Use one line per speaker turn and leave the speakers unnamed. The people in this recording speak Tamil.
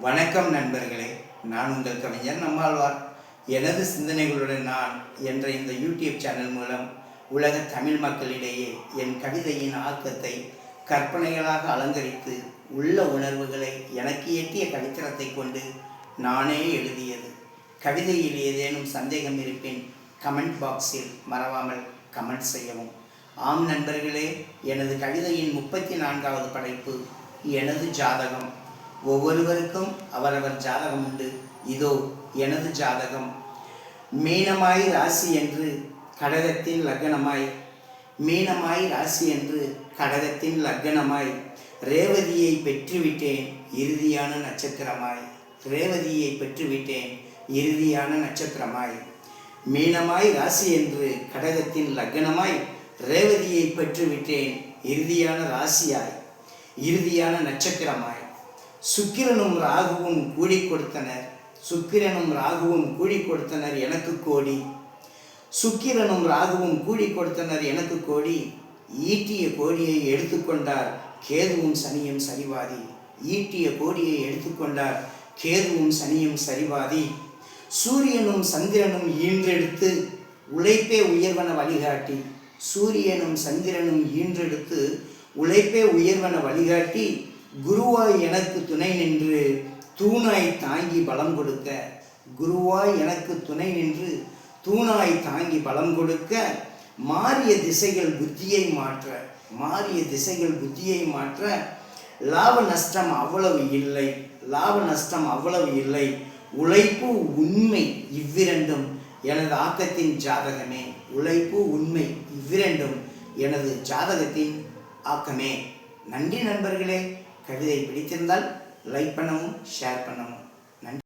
வணக்கம் நண்பர்களே, நான் உங்கள் கவிஞர் நம்மாழ்வார். எனது சிந்தனைகளுடன் நான் என்ற இந்த யூடியூப் சேனல் மூலம் உலக தமிழ் மக்களிடையே என் கவிதையின் ஆக்கத்தை கற்பனைகளாக அலங்கரித்து உள்ள உணர்வுகளை எனக்கு எட்டிய கவித்திரத்தை கொண்டு நானே எழுதியது. கவிதையில் ஏதேனும் சந்தேகம் இருப்பின் கமெண்ட் பாக்ஸில் மறவாமல் கமெண்ட் செய்யவும். ஆம் நண்பர்களே, எனது கவிதையின் 34வது படைப்பு எனது ஜாதகம். ஒவ்வொருவருக்கும் அவரவர் ஜாதகம் உண்டு. இதோ எனது ஜாதகம். மீனமாய் ராசி என்று கடகத்தின் லக்னமாய், மீனமாய் ராசி என்று கடகத்தின் லக்னமாய், ரேவதியை பெற்றுவிட்டேன் இறுதியான நட்சத்திரமாய், ரேவதியை பெற்றுவிட்டேன் இறுதியான நட்சத்திரமாய். மீனமாய் ராசி என்று கடகத்தின் லக்னமாய், ரேவதியை பெற்றுவிட்டேன் இறுதியான ராசியாய், இறுதியான நட்சத்திரமாய். சுக்கிரனும் ராகுவும் கூடி கொடுத்தனர், சுக்கிரனும் ராகுவும் கூடி கொடுத்தனர் எனக்கு கோடி, சுக்கிரனும் ராகுவும் கூடி கொடுத்தனர் எனக்கு கோடி. ஈட்டிய கோடியை எடுத்துக்கொண்டார் கேதுவும் சனியும் சரிவாதி, ஈட்டிய கோடியை எடுத்துக்கொண்டார் கேதுவும் சனியும் சரிவாதி. சூரியனும் சந்திரனும் ஈன்றெடுத்து உழைப்பே உயர்வன வழிகாட்டி, சூரியனும் சந்திரனும் ஈன்றெடுத்து உழைப்பே உயர்வன வழிகாட்டி. குருவாய் எனக்கு துணை நின்று தூணாய் தாங்கி பலம் கொடுக்க, குருவாய் எனக்கு துணை நின்று தூணாய் தாங்கி பலம் கொடுக்க. மாறிய திசைகள் புத்தியை மாற்ற, மாறிய திசைகள் புத்தியை மாற்ற. லாப நஷ்டம் அவ்வளவு இல்லை, லாப நஷ்டம் அவ்வளவு இல்லை. உழைப்பு உண்மை இவ்விரண்டும் எனது ஆக்கத்தின் ஜாதகமே, உழைப்பு உண்மை இவ்விரண்டும் எனது ஜாதகத்தின் ஆக்கமே. நன்றி நண்பர்களே. கவிதை பிடித்திருந்தால் லைக் பண்ணவும், ஷேர் பண்ணவும்.